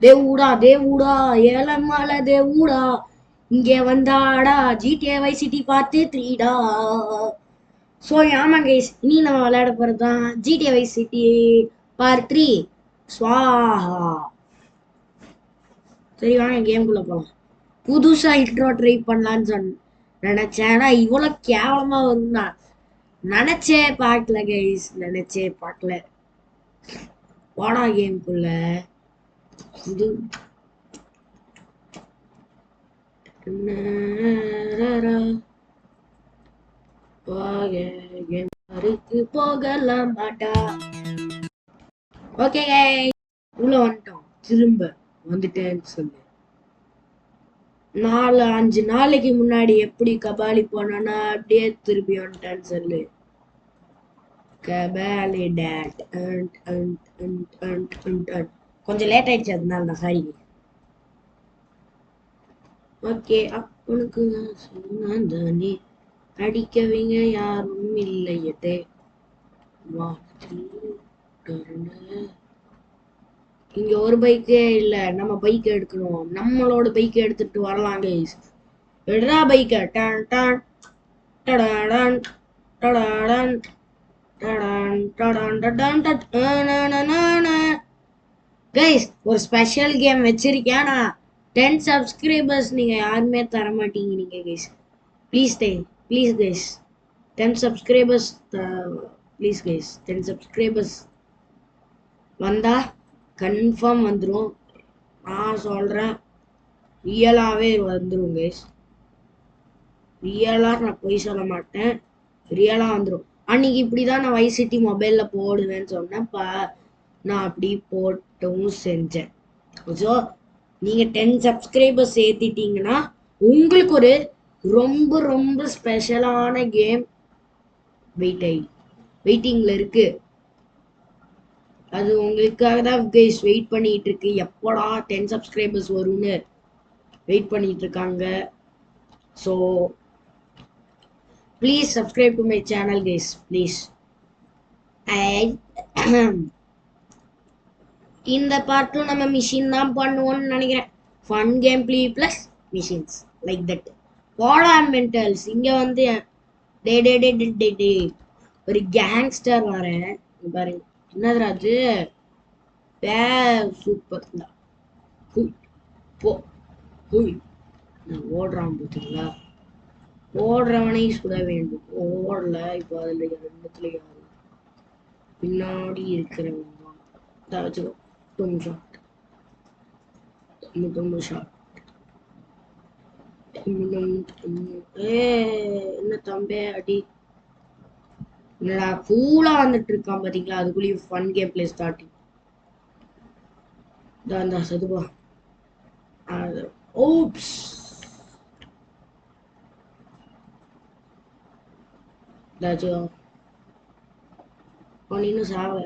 தேவுடா தேவுடா ஏலமலை தேவுடா இங்கே வந்தாடா GTA Vice City பார்த்து 3டா. So ஆமா கைஸ், இனி நம்ம விளையாட போகிறது தான் GTA Vice City பார்ட் 3 ஸ்வாஹா. சரி வாங்க கேம்குள்ளே போகலாம். புதுசாக இன்ட்ரோ ட்ரை பண்ணலான்னு நினச்சேன். ஆனால் இவ்வளோ கேவலமாக வரும் நான் நினச்சே பார்க்கல கைஸ், நினச்சே பார்க்கல. போடா கேம்குள்ள. இது போகலாம் மாட்டா. ஓகே உள்ள வந்துட்டோம். திரும்ப வந்துட்டேன்னு சொல்லு. 4-5 நாளைக்கு முன்னாடி எப்படி கபாலி போனானா அப்படியே திருப்பி வந்துட்டேன்னு சொல்லு. கபாலி டேட் கொஞ்சம் லேட் ஆயிடுச்சு, அதனால தான் சாரி. ஓகே உனக்கு நான் தாண்டி அடிக்கவங்க யாரும் இல்லையதே. இங்க ஒரு பைக்கே இல்ல, நம்ம பைக் எடுக்கணும். நம்மளோட பைக் எடுத்துட்டு வரலாம் கைஸ். எடுறா பைக்க. டான் டான் டடான் டடான் டடான் டடான் டடான் டடான். கைஸ் ஒரு ஸ்பெஷல் கேம் வச்சிருக்கேன் நான். 10 சப்ஸ்கிரைபர்ஸ் நீங்க யாருமே தர மாட்டீங்க நீங்க guys. Please please guys 10 subscribers please guys. 10 subscribers வந்தா கன்ஃபார்ம் வந்துடும். நான் சொல்கிறேன், ரியலாகவே வந்துடும் கைஸ். ரியலாக நான் பொய் சொல்ல மாட்டேன், ரியலாக வந்துடும். அன்னைக்கு இப்படி தான் நான் வைஸ் சிட்டி மொபைலில் போடுவேன்னு சொன்னேன்ப்பா. நான் அப்படி போட்டவும் செஞ்சேன். ஸோ நீங்கள் 10 சப்ஸ்கிரைபர்ஸ் ஏற்றிட்டீங்கன்னா உங்களுக்கு ஒரு ரொம்ப ரொம்ப ஸ்பெஷலான கேம் வெயிட்டிங்கில் இருக்குது. அது உங்களுக்காக தான் கைஸ் வெயிட் பண்ணிட்டு இருக்கு. எப்போடா 10 சப்ஸ்கிரைபர்ஸ் வரும்னு வெயிட் பண்ணிட்டு இருக்காங்க. So please subscribe to my channel guys please. இந்த பார்ட்டும் நம்ம மிஷின் தான் பண்ணுவோம்னு நினைக்கிறேன். Fun game play plus machines like that. போடா மென்டல்ஸ் இங்கே வந்து டே டே டே டே டே டே ஒரு கேங்ஸ்டர் வரேன் பாருங்க. என்னது அது? சூப்பர் தான். ஓடுறான் பார்த்தீங்களா? ஓடுறவனை சுட வேண்டும். ஓடல. இப்போ அதில் ரெண்டுத்துல யாரு பின்னாடி இருக்கிறவங்க தான் வச்சுக்கோ. ஷாட் என்ன தம்பே அடி. என்னடா கூலா வந்துட்டு இருக்கான் பாத்தீங்களா? அதுக்குள்ளேயும் ஃபன் கேம் பிளே ஸ்டார்டிங். தான் சதுவா. ஓப்ஸ் இன்னும் சாவல.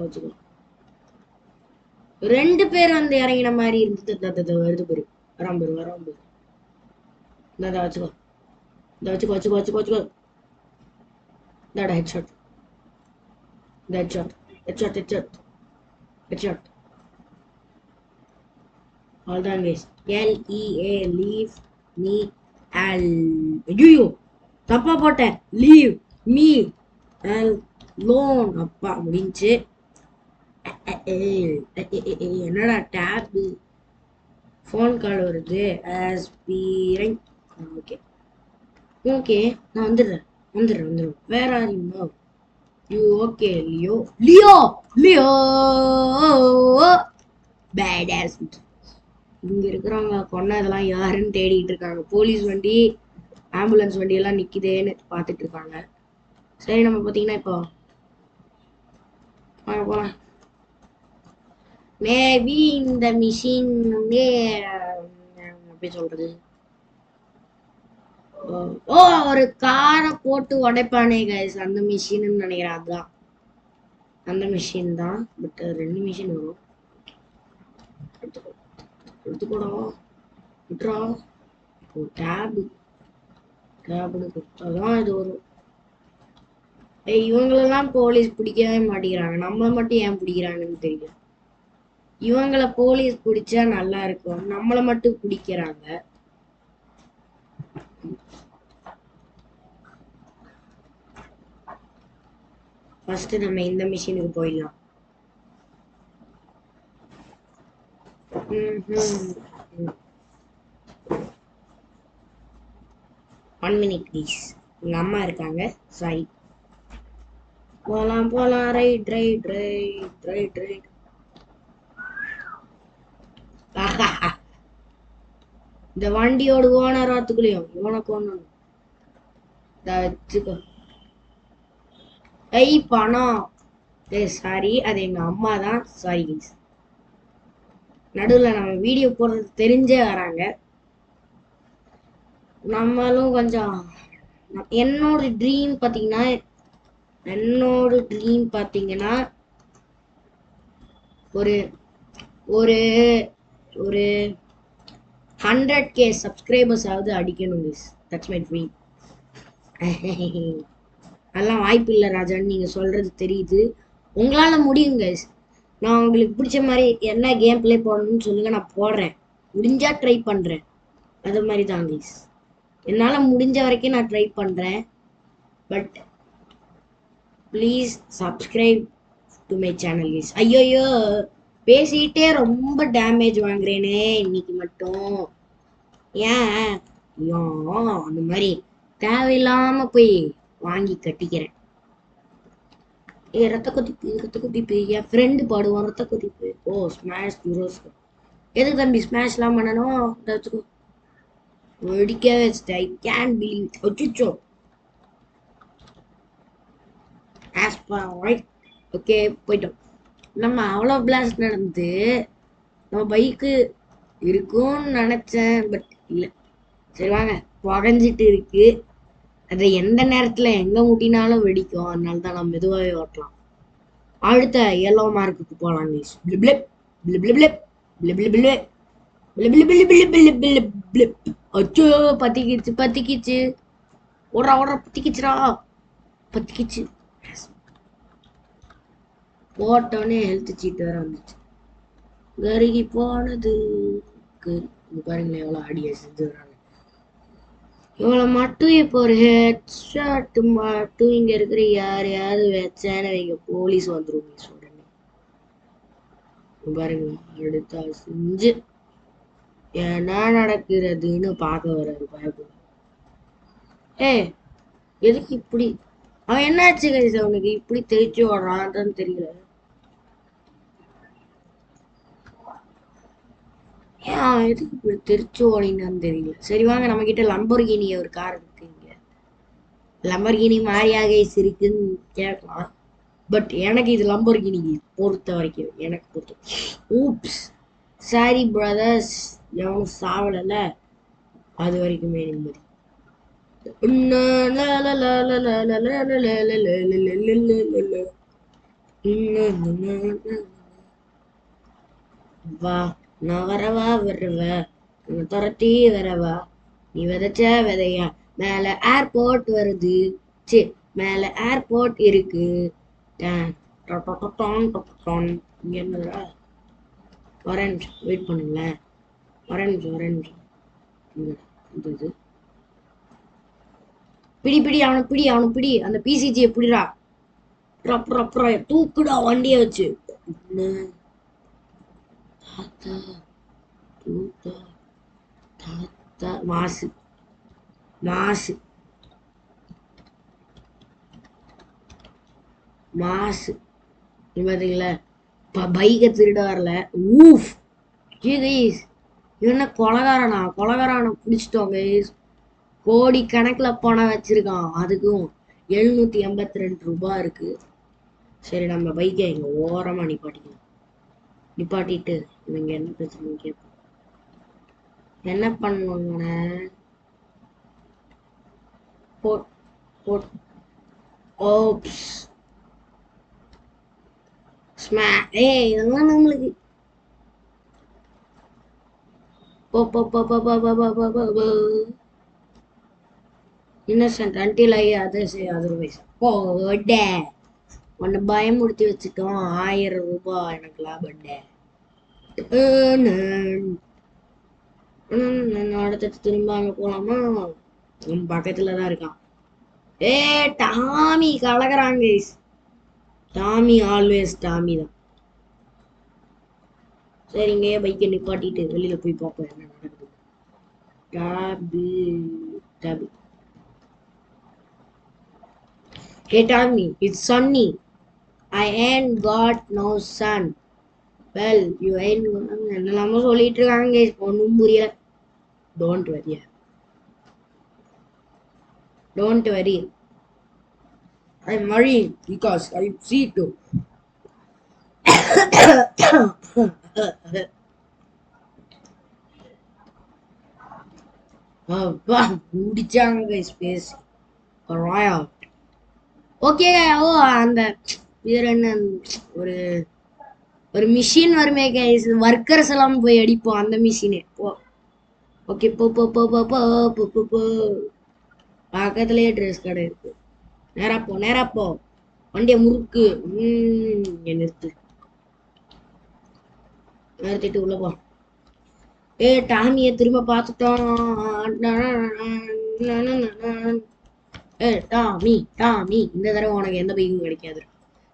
வச்சுக்கோ. 2 பேர் வந்து இறங்கின மாதிரி இருந்தது. வருது பேரு வராம பேரு. வச்சுக்கோ. வச்சுக்கோ. ஹெட்ஷாட். அவ்வளோதான் கைஸ். LEA லீவ் மீ ஐயோ தப்பா போட்டேன். Leave me alone. அப்பா முடிஞ்சு. என்னடா டேப் ஃபோன் கால் வருது. ஓகே ஓகே நான் வந்துடுறேன். வேற are you okay Leo badass. இங்க இருக்கிறவங்க கொன்னதெல்லாம் யாருன்னு தேடிட்டு இருக்காங்க. போலீஸ் வண்டி ஆம்புலன்ஸ் வண்டி எல்லாம் நிக்குதேன்னு பார்த்துட்டு இருக்காங்க. சரி நம்ம பார்த்தீங்கன்னா இப்போ போலாம். மேபி இந்த மிஷின் வந்து எப்படி சொல்றது, ஒரு காரை போட்டு உடைப்பானே கைஸ், அந்த மிஷின் நினைக்கிறேன். அதுதான் அந்த மிஷின் தான். பட் 2 மிஷின் வரும். எடுத்துக்கூடா விட்றா. டேப்னு கொடுத்தாதான் இது வரும். இவங்களெல்லாம் போலீஸ் பிடிக்கவே மாட்டேங்கிறாங்க. நம்ம மட்டும் ஏன் பிடிக்கிறாங்கன்னு தெரியல. இவங்கள போலீஸ் பிடிச்சா நல்லா இருக்கும், நம்மள மட்டும் பிடிக்கிறாங்க. ஃபர்ஸ்ட் நம்ம இந்த மிஷினுக்கு போயிடலாம். 1 minute ப்ளீஸ். எங்க அம்மா இருக்காங்க, சாரி. போலாம் போலாம், right right right right right. இந்த வண்டியோட ஓனர் ஆத்துக்குள்ளயும் உனக்கு ஒண்ணு வச்சுக்கோ. ஐ பணம். சாரி, அது எங்க அம்மா தான், சாரி கைஸ். நடுவில் நம்ம வீடியோ போடுறது தெரிஞ்சே வராங்க. நம்மளும் கொஞ்சம் என்னோட ட்ரீம் பார்த்தீங்கன்னா ஒரு ஒரு ஒரு 100K சப்ஸ்கிரைபர்ஸ் ஆகுது அடிக்கணும் கைஸ். That's my dream. அதெல்லாம் வாய்ப்பு இல்லை ராஜான்னு நீங்க சொல்றது தெரியுது. உங்களால முடியும் கைஸ். நான் உங்களுக்கு பிடிச்ச மாதிரி என்ன கேம் பிளே போடணும்னு சொல்லுங்க, நான் போடுறேன். முடிஞ்சா ட்ரை பண்றேன். அது மாதிரி தான் கைஸ். என்னால முடிஞ்ச வரைக்கும் நான் ட்ரை பண்றேன். But please subscribe to my channel guys. ஐயோ, பேசிட்டே ரொம்ப டேமேஜ் வாங்குறேனே இன்னைக்கு மட்டும். ஏன் அந்த மாதிரி தேவையில்லாம போய் வாங்கி கட்டிக்கிறேன். ரத்த குதிப்பு என் ஃப்ரெண்டு பாடுவான், ரத்த குதிப்பு. ஓ ஸ்மாஷ் யூரோஸ். எதுக்கு தம்பி ஸ்மாஷ்லாம் பண்ணணும்? வெடிக்கவே வச்சுட்டு ஐ கேன் பிலீவ். அச்சோ. ஓகே போயிட்டோம். நம்ம அவ்வளோ பிளாஸ்ட் நடந்து நம்ம பைக்கு இருக்கும்னு நினைச்சேன், பட் இல்லை. சரி வாங்க, புகஞ்சிட்டு இருக்கு. அதை எந்த நேரத்துல எங்க முட்டினாலும் வெடிக்கும். அதனால தான் நம்ம மெதுவாகவே ஓட்டலாம். அடுத்த எல்லோ மார்க்குக்கு போலாம். அச்சோ, பத்திக்கிச்சு. ஓடுறா பத்திக்கிச்சுடா, பத்திக்கிச்சு. போட்டோன்னே ஹெல்த் சீட் வேற வந்துச்சு. கருகி போனது. பாருங்களேன் எவ்வளோ ஆடியோ செஞ்சு வராங்க. இவ்வளோ மட்டும் இப்போ ஒரு ஹெட்ஷாட் மட்டும் இங்க இருக்கிற யாரையாவது வச்சானே வைங்க, போலீஸ் வந்துடும் உடனே. பாருங்க, அடுத்த செஞ்சு என்ன நடக்கிறதுன்னு பார்க்க வர்றாரு பயப்படும். எதுக்கு இப்படி அவன் என்னாச்சு கைஸ் அவனுக்கு இப்படி தெரிச்சு ஓடுறான்னு தெரியல. ஏன் எதுக்கு இப்படி தெரிச்சு ஓடினான்னு தெரியல. சரி வாங்க, நம்ம கிட்ட லம்போர்கினி ஒரு கார் இருக்கு. இங்க லம்போர்கினி மாரியா கைஸ் இருக்குன்னு கேட்கலாம். பட் எனக்கு இது லம்போர்கினி பொறுத்த வரைக்கும், எனக்கு பொறுத்த ஊப்ஸ் சாரி பிரதர்ஸ், எவனும் சாவலல அது வரைக்குமே நிம்மதி. வா நான் வரவா துரத்தி வரவா, நீ விதைச்ச விதையா, மேல ஏர்போர்ட் வருது. சரி, மேல ஏர்போர்ட் இருக்கு. இங்க என்னடா, வரேன் வெயிட் பண்ணுங்களேன். வரேன். பிடி அவனை பிடி. அந்த பிசிஜி எப்படிடா தூக்குடா வண்டிய வச்சு. மாசு பாத்தீங்களா, பைக்கை திருட வரல. ஊஃப் என்ன கொலகாரனை பிடிச்சிட்டோம் கைஸ். கோடி கணக்குல பணம் வச்சிருக்கான். அதுக்கும் 782 ரூபாய் இருக்கு. சரி, நம்ம பைக்கை இங்க ஓரமா நிப்பாட்டிட்டு இவங்க என்ன பிரச்சனை கேட்போம். என்ன பண்ணுவாங்க? ஓப்ஸ் இதெல்லாம் நம்மளுக்கு innocent until I others say otherwise. உன்னை பயமுறுத்தி வச்சுட்டோம். 1000 ரூபாய் எனக்கு லாபம். அடுத்து திரும்ப அங்க போலாமா? பக்கத்துலதான் இருக்கான். ஏ டாமி கலக்குறாங்க. டாமி ஆல்வேஸ் டாமி தான். சரிங்க, பைக்கை நிப்பாட்டிட்டு வெளியில போய் பார்ப்போம் என்ன நடக்குது. டாபி டாபி. Hey Tommy, it's sunny. I ain't got no sun. Well, you ain't என்னெல்லாமோ சொல்லிட்டு இருக்காங்க, ஒன்றும் புரியல. Don't worry. Don't worry. I'm worrying because I see too. அப்பா முடிச்சாங்க ஸ்பேஸ் ராயல். ஓகே. ஓ அந்த வேற என்ன, ஒரு ஒரு மிஷின் வருமே கைஸ், ஒர்க்கர்ஸ் எல்லாம் போய் அடிப்போம் அந்த மிஷினே. போ ஓகே, போ போ போ போ போ போ போ போ. பக்கத்துலயே ட்ரெஸ் கடை இருக்கு. நேரா போ நேரா போ. வண்டிய முறுக்கு. நிறுத்திட்டு உள்ள போ. ஏ டாமிய திரும்ப பார்த்துட்டோம். ஏ டாமி டாமி, இந்த தடவை உனக்கு எந்த பைக்கும் கிடைக்காது.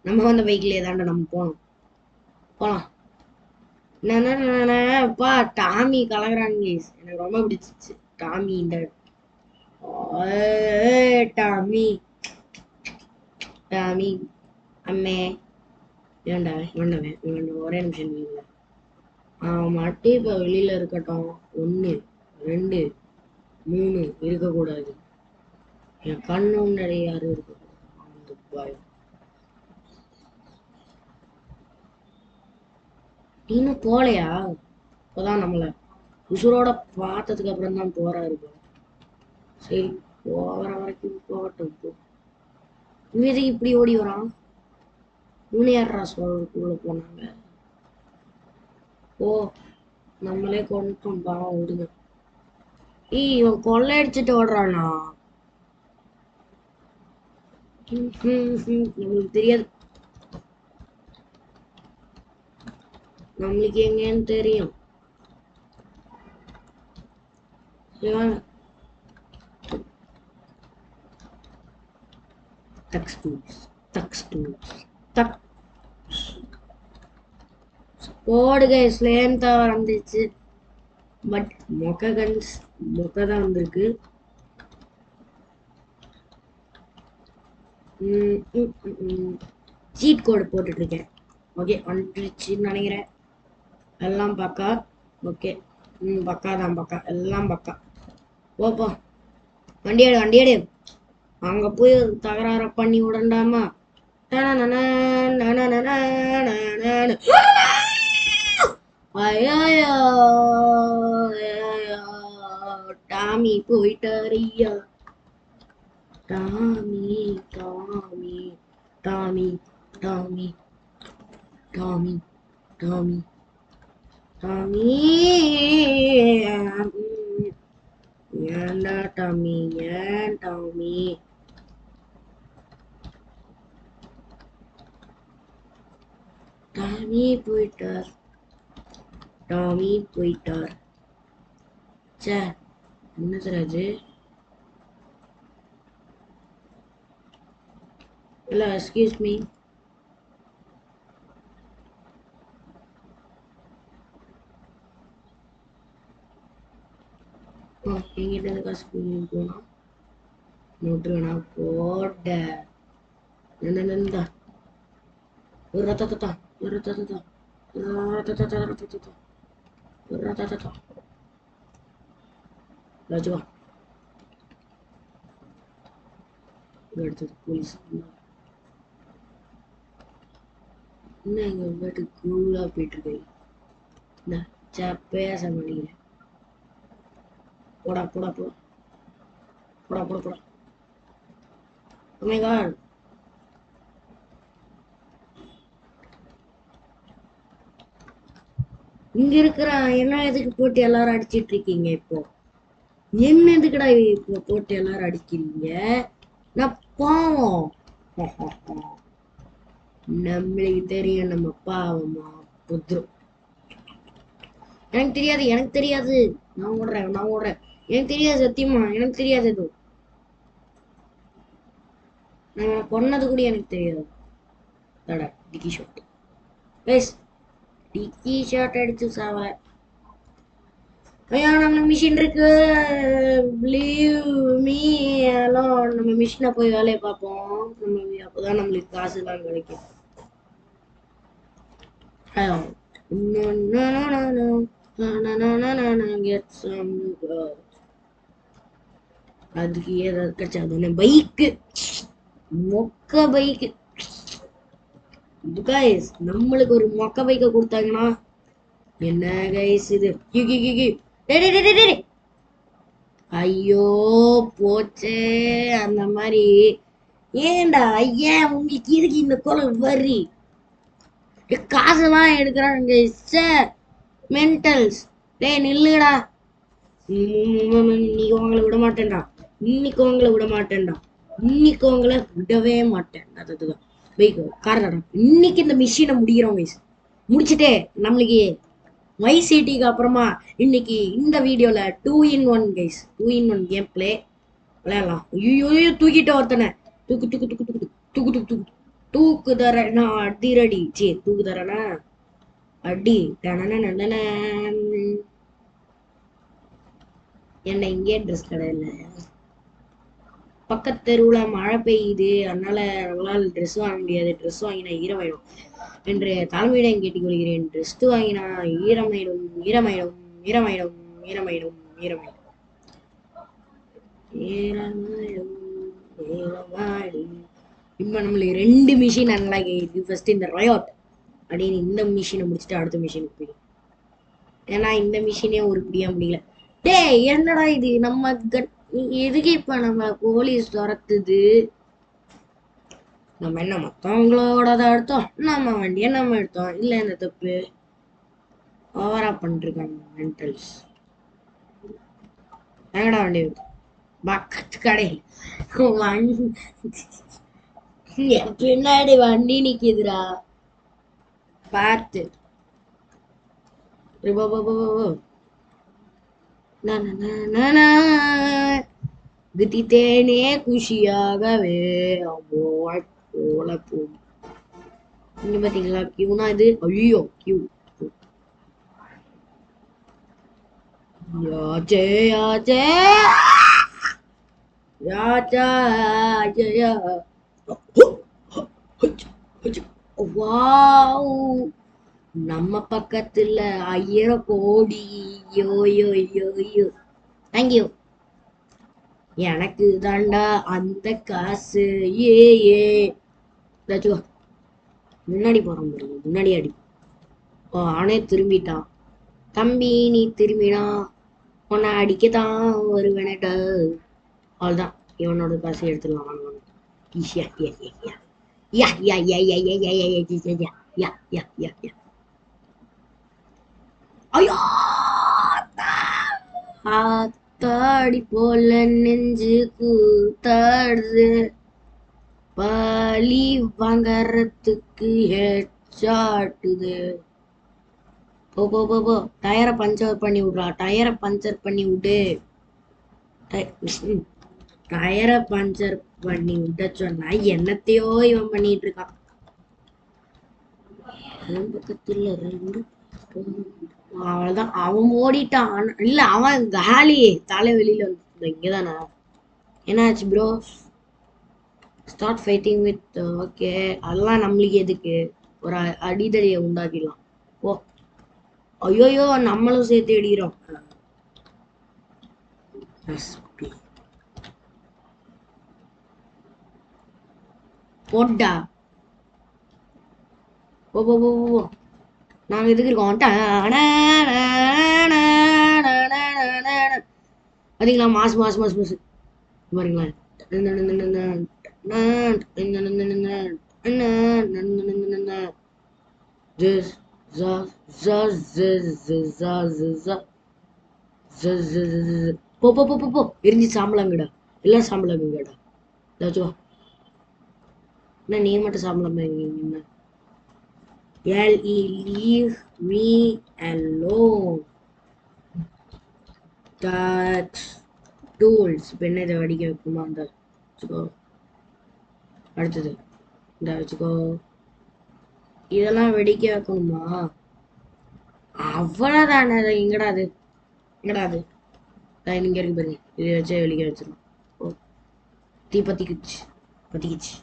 நம்ம வந்த பைக்லயே தாண்டா நம்ம போனோம். போலாம். அப்பா டாமி கலக்குறாங்க. எனக்கு ரொம்ப பிடிச்சிச்சு டாமி. இந்த டாமி டாமி அம்மே வேண்டா வேண்டவன் வேண்டாம். ஒரே நிமிஷம் நீங்க மட்டும் இப்ப வெளியில இருக்கட்டும். 1 2 3 இருக்கக்கூடாது. என் கண்ணு முன்னாடி யாரும் இருக்கக்கூடாது. பயம். இன்னும் போலையா? இப்பதான் நம்மள உசுரோட பார்த்ததுக்கு அப்புறம் தான் போறாரு. சரி, போகிற வரைக்கும் போகட்டும். இவன் இப்படி ஓடி வரான். மூணையாடுறா சோழருக்குள்ள போனாங்க. ஓ, நம்மளே கொண்டுட்டோம் பாவம், விடுங்க. இவன் கொள்ளை அடிச்சுட்டு ஓடுறானா? நம்மளுக்கு தெரியாது. நம்மளுக்கு எங்கன்னு தெரியும். போடுக ஸ்லேம் தான் வந்துச்சு. பட் மொக்க தான் வந்திருக்கு. சீட் கோடு போட்டுட்டு இருக்கேன். ஓகே, வந்துருச்சுன்னு நினைக்கிறேன். எல்லாம் பக்கா. ஓகே, பக்கா தான், பக்கா எல்லாம் பக்கா. ஓப்பா, வண்டியாடு வண்டியாடு. அங்க போய் தகராற பண்ணி விடண்டாமா? டாமி போயிட்டாரியா. Tommy Tommy Tommy Tommy Tommy Tommy Tommy. ஏன்டா டாமி, ஏன் டாமி? டாமி போயிட்டார். டாமி போயிட்டார். சே, என்ன சராஜு? இல்ல, எக்ஸ்கியூஸ் மீ. என்கிட்ட காசு போனா நோட்டு வேணா போட்ட. என்னண்டா ஒரு ரத்தத்தா ஒரு ரத்தத்தா ரத்தத்தா ரத்தத்தா ஒரு ரத்தத்தா. ராஜுவா அடுத்தது போலீஸ். என்ன எங்க வீட்டுக்கு கூலா போயிட்டு இருக்கேன். பேச மாட்டேங்கிறேன். போடா போடா போடா போடா போடா போடா. Oh my god. இங்க இருக்கிற என்ன எதுக்கு போட்டு எல்லாரும் அடிச்சிட்டு இருக்கீங்க? இப்போ என்ன எதுக்குடா இப்போ போட்டு எல்லாரும் அடிக்கிறீங்க? நான் பாவம். நம்மளுக்கு தெரியும் நம்ம பாவமா புத்துரும். எனக்கு தெரியாது, எனக்கு தெரியாது. நான் ஓடுறேன், நான் ஓடுறேன். எனக்கு தெரியாது, சத்தியமா எனக்கு தெரியாது. எதுவும் நான் கொன்னது கூட எனக்கு தெரியாது. தடா டிக்கி ஷாட். எஸ், டிக்கி ஷாட் அடிச்சு சாவ. ஐயா நம்ம மிஷின் இருக்கு. Leave me alone. நம்ம மிஷினை போய் வேலையை பார்ப்போம். நம்ம அப்போதான் நம்மளுக்கு காசு எல்லாம் கிடைக்கும். ஐயோ no no no no no no no no no no get some அதுக்கு ஏதாவது கிடைச்சாது. பைக்கு, மொக்க பைக்கு. கைஸ் நம்மளுக்கு ஒரு மொக்க பைக்கை கொடுத்தாங்கன்னா என்ன கைஸ் இது? ஐயோ போச்சே. அந்த மாதிரி ஏன்டா ஏன் உங்களுக்கு இதுக்கு இந்த கோலம் வரி காசெல்லாம் எடுக்கிறாங்க மென்டல்ஸ். டேய் நில்லுடா. இன்னைக்கு உங்களை விட மாட்டேன்டா. இன்னைக்கு உங்களை விட மாட்டேன்டா. இன்னைக்கு உங்களை விடவே மாட்டேன். அதுதான் பைக் காரணம். இன்னைக்கு இந்த மிஷினை முடிக்கிறோம் கைஸ். முடிச்சுட்டே நம்மளுக்கு வைஸ் சிட்டிக்கு அப்புறமா இன்னைக்கு இந்த வீடியோல 2-in-1 guys, 2-in-1 game play விளையாடலாம். ஐயோ தூக்கிட்ட ஒருத்தனை. தூக்கு தூக்கு தூக்கு தூக்கு தூக்கு தூக்கு தூக்கு தூக்கு தரேன் அடி ரெடி. சே தூக்கு தரேனா அடி. என்ன இங்கே ட்ரெஸ் கடை இல்லை, பக்கத்து தெருவுல மழை பெய்யுது, அதனால நம்மளால ட்ரெஸ் வாங்க முடியாது. ட்ரெஸ் வாங்கினா ஈரமாயிடும் என்று தலைமையிடம் கேட்டுக்கொள்கிறேன். ட்ரெஸ் வாங்கினா ஈரமாயிடும் ஈரமாயிடும் ஈரமாயிடும் ஈரமாயிடும் ஈரமாயிடும் ஈரமாயிடும் ஈரமாயிடும். இப்ப நம்மளுக்கு 2 மிஷின் அன்லாக் ஆயிடுது. ஃபர்ஸ்ட் இந்த ரயாட் அப்படின்னு இந்த மிஷினை முடிச்சுட்டு அடுத்த மிஷினுக்கு போயிடும். ஏன்னா இந்த மிஷினே ஒரு பிடியா முடியல. டேய் என்னடா இது? நம்ம எதுக்கு இப்ப நம்ம போலீஸ் துரத்துது? நம்ம என்ன மத்தவங்களோட எடுத்தோம், நம்ம வண்டியை நம்ம எடுத்தோம். இல்ல இந்த தப்பு ஓவரா பண்ணிருக்காங்க மென்டல்ஸ். எங்கடா வண்டி பக்கத்து கடை பின்னாடி வண்டி நிக்குதுடா பார்த்து. குதித்தேனே குஷியாகவே போல போ. இங்க பாத்தீங்களா கியூனா இது? ஐயோ கியூ. யாச்சே யாச்சே யாச்சா யா. வாவ் நம்ம பக்கத்துல 1000 கோடி. யோ யோ யோ யோ தேங்க்யூ. எனக்கு தாண்டா அந்த காசு. ஏ ஏ முன்னாடி போறான் பாருங்க, முன்னாடி அடி. அவனே திரும்பிட்டான். தம்பி நீ திரும்பினா உன்னை அடிக்கத்தான் வருவேனேட்ட. அவ்வளவுதான், இவனோட காசு எடுத்துடலாம். வாங்க ஈஸியா. யா யா யா யா யா யா யா யா யா யா யா யா யா. ஐயோ ஆத்தாடி போல நெஞ்சு கூத்தாடுது. பலி வாங்கறதுக்கு ஹெச்சாட்டுது. போ போ போ போ. டயரை பஞ்சர் பண்ணி விடுறா. டயரை பஞ்சர் பண்ணி விடு. டயரை பஞ்சர் பண்ணி விட சொன்னா என்னத்தையோ இவன் பண்ணிட்டு இருக்கான். பக்கத்துல 2 அவ்வளவுதான். அவன் ஓடிட்டான். இல்ல அவன் காலி தலை வெளியில வந்து இங்கதானா? என்னாச்சு bro? Start fighting with. Okay அதெல்லாம் நம்மளுக்கு எதுக்கு? ஒரு அடிதடியை உண்டாக்கிடலாம். ஓ ஐயோயோ நம்மளும் சேர்த்து அடிக்கிறோம். போட்டா போ போ போ போ. நாங்க எதுக்கு இருக்கோம்? பாத்தீங்களா? மாசு மாசு மாசு மாசு பாருங்களேன். போ போ போ போ. எரிஞ்சு சாம்பலாங்கடா. எல்லாம் சாம்பலாங்கடா. ஏதாச்சும் என்ன நீ மட்டும் சாம்பலாம இருக்கீங்க? Leave me alone. டாக்ஸ் டூல்ஸ். இப்போ என்ன இதை வெடிக்க வைக்குமா? அந்த வச்சுக்கோ. அடுத்தது இந்த வச்சுக்கோ. இதெல்லாம் வெடிக்க வைக்கணுமா? அவ்வளவுதானே. எங்கடா அது? எங்கடா அது? இங்க இருக்கு பாருங்க. இதை வச்சே வெடிக்க வச்சிடும். ஓ, தீ பத்திக்குச்சு. பத்திக்குச்சு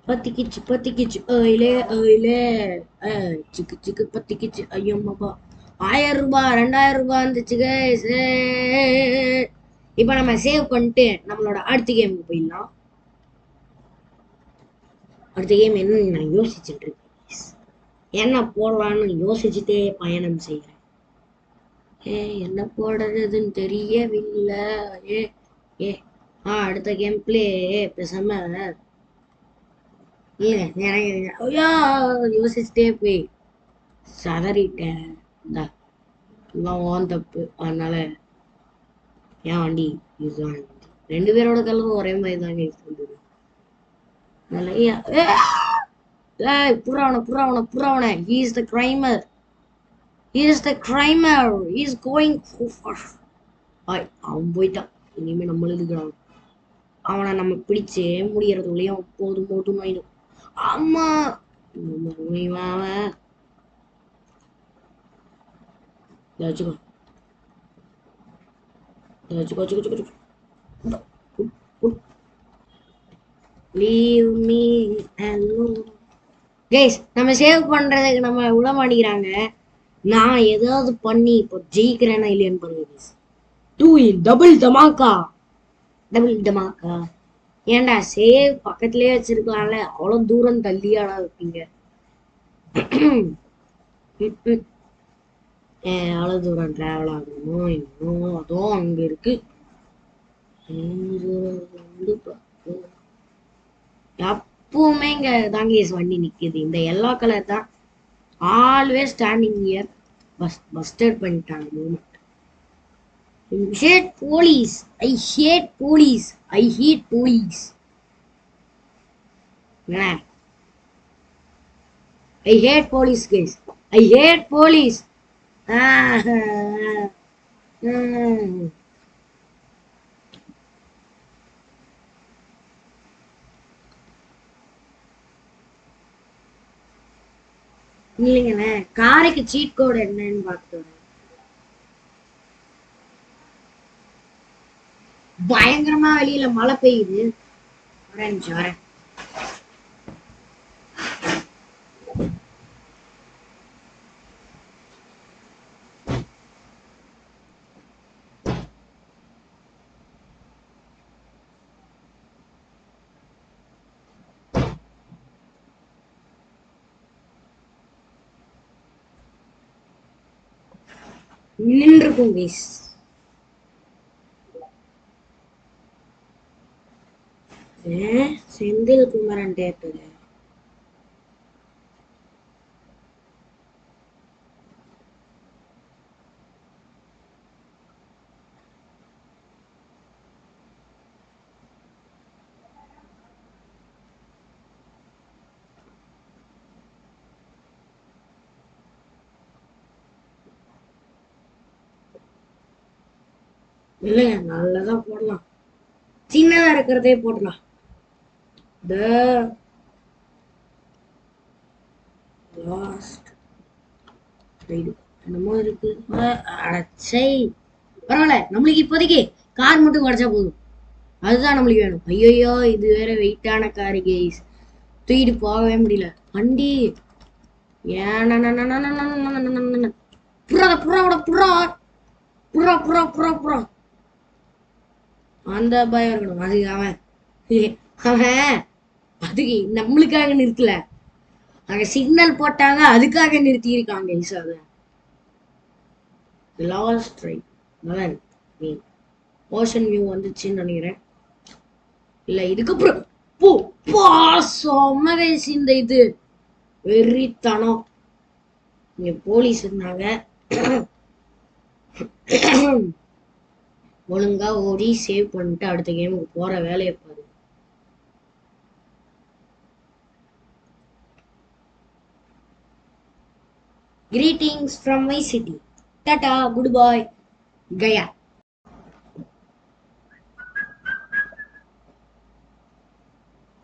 பத்திக்குச்சு பத்திக்குச்சு. ஓயிலே ஓயிலே. சிக்கு சிக்கு பத்திக்குச்சு. ஐயோ பாப்பா. 1000 ரூபாய் 2000 ரூபாய் வந்துச்சு guys. இப்போ நம்ம சேவ் பண்ணிட்டு நம்மளோட அடுத்த கேமுக்கு போயிடலாம். அடுத்த கேம் என்னன்னு நான் யோசிச்சுட்டு இருக்கேன். என்ன போடலான்னு யோசிச்சுட்டே பயணம் செய்யறேன். என்ன போடுறதுன்னு தெரியவில்லை. ஏ ஏ அடுத்த கேம் பிளே பேசாம இல்ல எனக்கு ஐயா யோசிச்சுட்டே போய் சதறிட்டேன். ஓன் தப்பு. அதனால என் வண்டி யூஸ் ஆனது. 2 பேரோட கலரும் ஒரே மாதிரி தாங்க யூஸ் பண்றது. புறாவன he is the crimer. He is going so fast. அவன் போயிட்டான். இனிமே நம்மளுக்கு இருக்கிறான். அவனை நம்ம பிடிச்சே முடியறதுக்குள்ளேயும் போதும் ஆயிடும். ஆமா வச்சுக்கோ. Leave me alone. Guys, நம்ம சேவ் பண்றதுக்கு நம்ம விட மாட்டேங்கிறாங்க. நான் ஏதாவது பண்ணி இப்போ ஜெயிக்கிறேன்னா இல்லையான்னு பாருங்க. டபுள் தமாக்கா. ஏன்டா சேவ் பக்கத்துலயே வச்சிருக்கலாம்ல. அவ்வளவு தூரம் தள்ளியாடா வைப்பீங்க. அவ்வளவு தூரம் டிராவல் ஆகணும். இன்னும் அதுவும் அங்க இருக்கு. எப்பவுமே இங்க தாங்க வண்டி நிக்குது. இந்த எல்லோ கலர் தான் ஆல்வேஸ் ஸ்டாண்டிங் இயர். பஸ்டர்ட் பண்ணிட்டாங்க moment. hate police. I hate police. I hate police. I hate police guys. I hate police. இல்லைங்கண்ணே, காருக்கு சீட் கோட் என்னன்னு பார்த்து பயங்கரமா வெளியில மழை பெய்யுது. வரேன். நின்றுக்கும் guys. செந்தில் குமரன் தேட்டரு. இல்லைங்க, நல்லதா போடலாம். சின்னதா இருக்கிறதே போடலாம். The last ride என்னமோ இருக்கு. அடச்சை பரவாயில்ல. நம்மளுக்கு இப்போதைக்கு கார் மட்டும் கிடைச்சா போதும். அதுதான் நம்மளுக்கு வேணும். ஐயோ இது வேற வெயிட்டான காரு கேஸ். தூக்கிட்டு போகவே முடியல வண்டி. புறா அந்த பயம் இருக்கணும். அது அவன் அதுக்கு நம்மளுக்காக நிறுத்தல. அங்க சிக்னல் போட்டாங்க, அதுக்காக நிறுத்தி இருக்காங்க. லாஸ்ட் ரைட் ஓஷன் வியூ வந்துச்சுன்னு நினைக்கிறேன். இல்ல இதுக்கப்புறம் இந்த இது வெறித்தனம். இங்க போலீஸ் இருந்தாங்க. ஒழுங்கா ஓடி சேவ் பண்ணிட்டு அடுத்த கேமுக்கு போற வேலையை பாரு. Greetings from my city. Tata, goodbye, Gaya.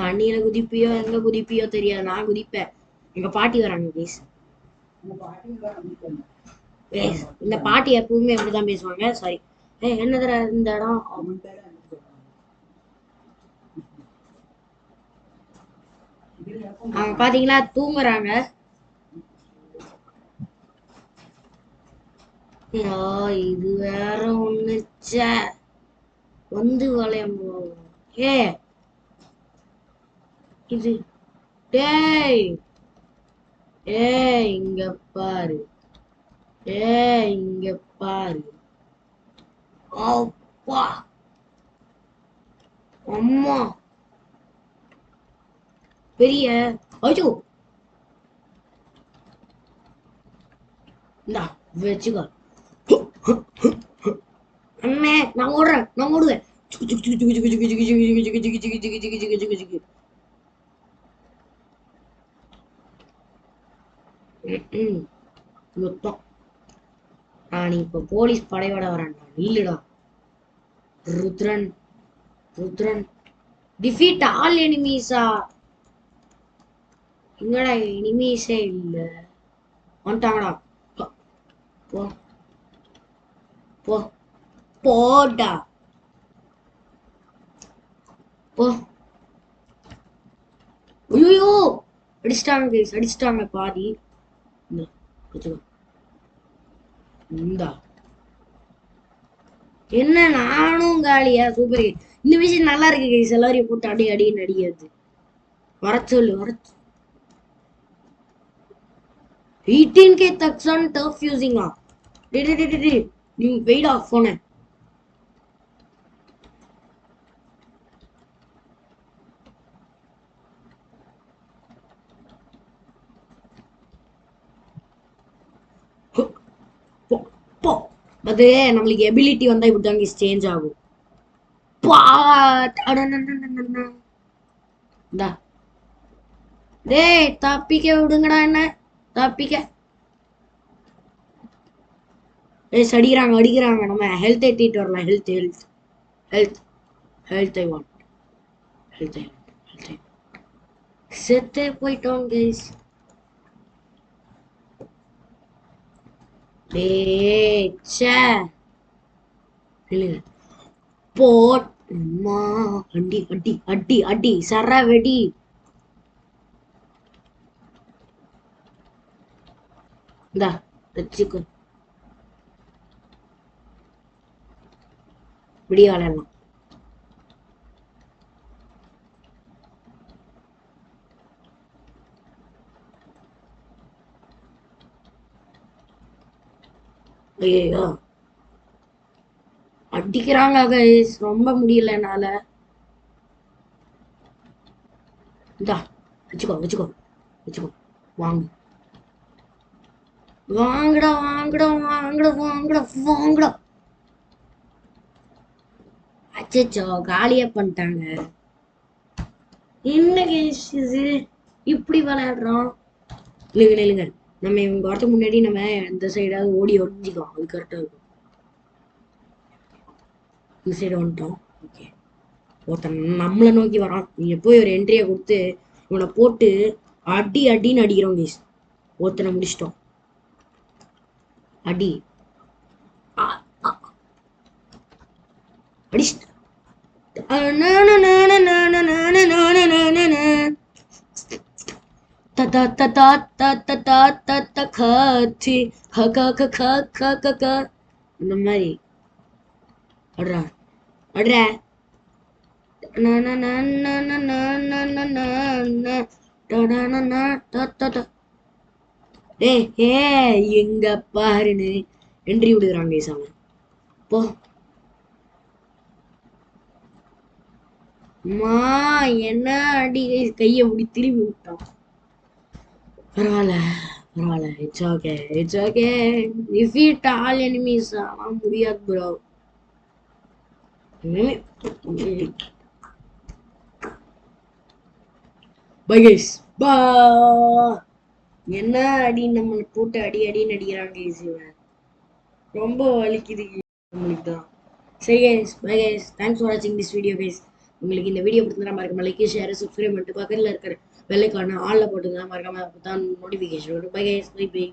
தண்ணியில குதிப்பியோ எங்க குதிப்பியோ தெரியாது, நான் குதிப்பேன். எங்க பாட்டி வராங்க ப்ளீஸ். இந்த பாட்டி எப்பவுமே அப்படிதான் பேசுவாங்க. சாரி. என்னதுடா இந்த இடம்? அவங்க பாத்தீங்களா தூங்குறாங்க. இது வேற ஒண்ணுச்ச வந்து வளையம். ஏ இது டேய் ஏய் இங்க பாரு, ஏய் இங்க பாரு. அப்பா அம்மா பெரிய ஐயோ இந்தா வச்சுக்கோ. அண்ணே நான் ஓடுறேன், நான் ஓடுவேன். மொத்தம் நான் இப்ப போலீஸ் படையோட வரேன்டா, இல்லடா. ருத்ரன் ருத்ரன் டிஃபீட் ஆல் எனிமீஸா? எங்கடா எனிமீஸே இல்ல. வந்துட்டாங்கடா. போ போ போடா போ. ஐயோ அடிச்சிட்டாங்க கைஸ், அடிச்சிட்டாங்க பாதி. இந்தா என்ன நானும் காலியா? சூப்பர். இந்த விஷயம் நல்லா இருக்கு கைஸ், எல்லாரையும் போட்டு அடி அடின்னு அடிக்கிறது. வர சொல்லு வர. 18K தக்ஸான் turf யூசிங்கா? நீ வெயிட் ஆஃப் போன. அது நம்மளுக்கு எபிலிட்டி வந்தா இப்படிதாங்க சேஞ்ச் ஆகும். டேய் தப்பிக்க விடுங்கடா, என்ன தப்பிக்க. டேய் அடிக்கிறாங்க அடிக்கிறாங்க. நம்ம ஹெல்த் ஏத்திட்டு வரலாம். Health health health health I want, health I want, health I want. செத்தே போயிட்டோம் கைஸ். டேய் ச்சே இல்லைங்க போட். அம்மா அடி அடி அடி அடி சர வெடி. இந்தா வச்சுக்கோ. விடிய விளையாடலாம். ஐயோ அடிக்கிறாங்க கைஸ், ரொம்ப முடியல என்னால. இந்தா வச்சுக்கோ வச்சுக்கோ வச்சுக்கோ. வாங்க வாங்கடா வாங்கடா வாங்கடா வாங்கடா வாங்கடா. அச்சோ காலியா பண்ணிட்டாங்க. என்ன கைஸ் இது இப்படி விளையாடுறோம்? இல்லைங்க இல்லைங்க, நம்ம இவங்க வரதுக்கு முன்னாடி நம்ம இந்த சைடாவது ஓடி ஒழிஞ்சிக்கலாம், அது கரெக்டா இருக்கும். இந்த சைடு வந்துட்டோம். ஓகே ஒருத்தன் நம்மளை நோக்கி வரான். நீங்க போய் ஒரு என்ட்ரியை கொடுத்து இவனை போட்டு அடி அடின்னு அடிக்கிறோம் கைஸ். ஒருத்தனை முடிச்சிட்டோம். அடி அடிச்சு இந்த மாதிரி அட்ரா அட்ரா. எங்க பாருன்னு என்ட்ரி விடுறாங்க சாமி. போ அம்மா என்ன அடி கைய முடி திரும்பி விட்டான். பரவாயில்ல பரவாயில்ல, it's okay it's okay. Defeat all enemies. ஆனா முடியாது ப்ரோ. பை கைஸ் பா. என்ன அடி நம்மளை போட்டு அடி அடின்னு அடிக்கிறாங்க கைஸ். இவன் ரொம்ப வலிக்குது நம்மளுக்கு தான். சரி guys bye guys, thanks for வாட்சிங் திஸ் வீடியோ கைஸ். உங்களுக்கு இந்த வீடியோ பிடிச்சிருந்தா மறக்காம லைக் ஷேர் சப்ஸ்கிரைப் பண்ணிட்டு பக்கத்துல இருக்கிற பெல் ஐகானை ஆல்ல போட்டுங்க மறக்காம அப்பதான் நோட்டிஃபிகேஷன் வரும். Bye guys, bye by.